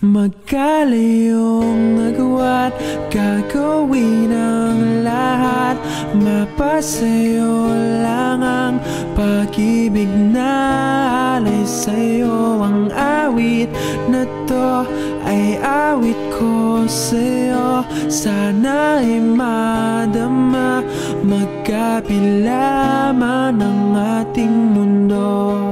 Magkalayong nagawa't gagawin ang lahat. Mapasayo lang ang pag-ibig na alay sa'yo. Ang awit na to ay awit ko sa'yo. Sana ay madama magkapila man ang ating mundo.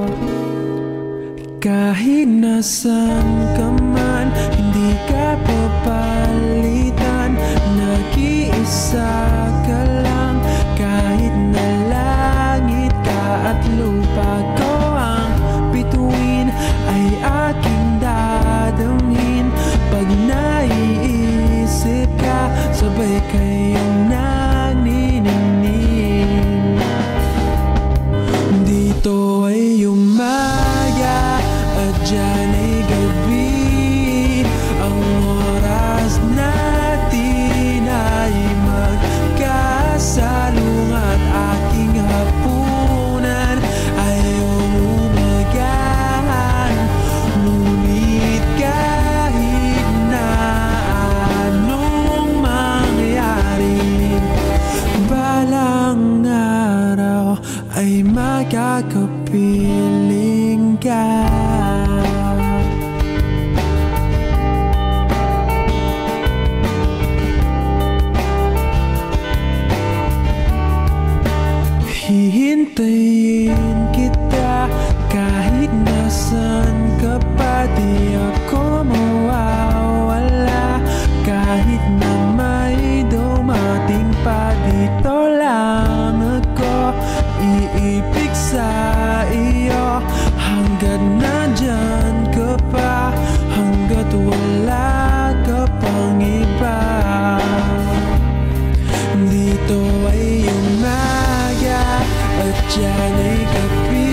Kahit nasan ka man, hindi ka papalitan. Nag-iisa ka lang, kahit na langit ka at lupa ko ang bituin, ay aking dadamhin. Pag naiisip ka, sabay kayong naniningning. Dito ay umaga at dyan ay gabi. Ang oras natin ay magkasalungat. Aking hapunan ay umagahan. Ngunit kahit na anong mangyari, balang araw ay magkakapiling ka. Hihintayin kita kahit nasan ka pa. Di ako mawawala kahit na may dumating pa. Dito lang ako iibig sa iyo hanggat nandyan ka pa, hanggat wala ka pang iba. Dito ay umaga at dyan ay gabi.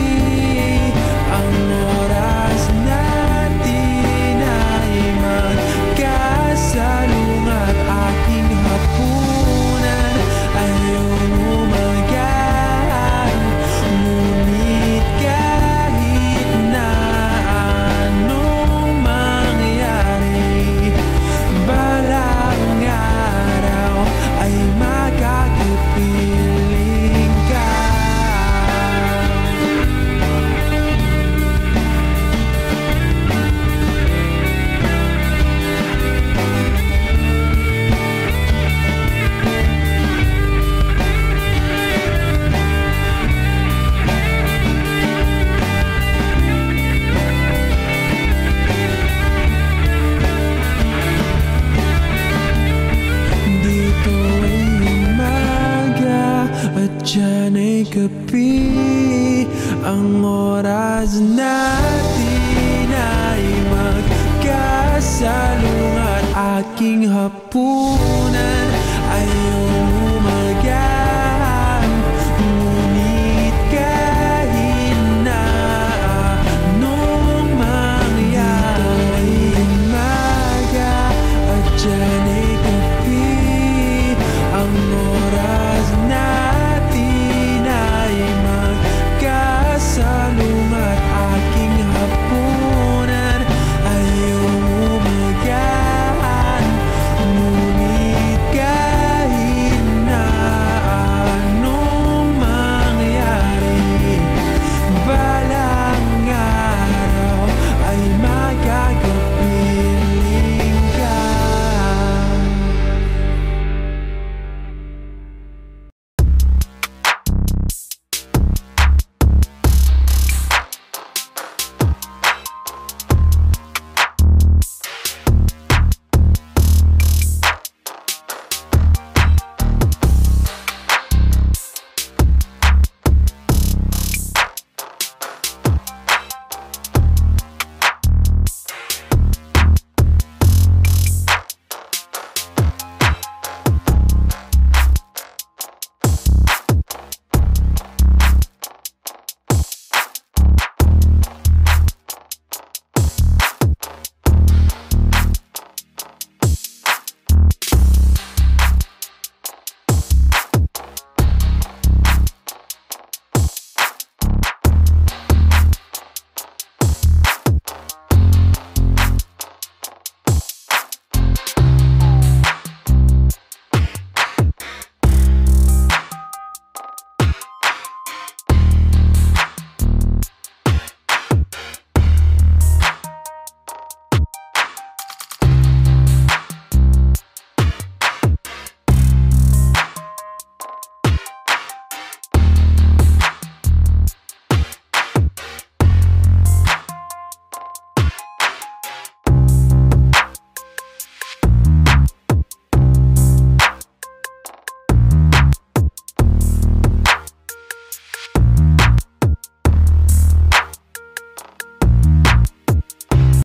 Ang oras natin ay magkasalungat. Aking hapunan ay umagahan. Ngunit kahit na anong mangyari, balang araw ay magkakapiling ka. Dito ay umaga at dyan ay gabi. Ang oras natin ay magkasalungat. Aking hapunan ay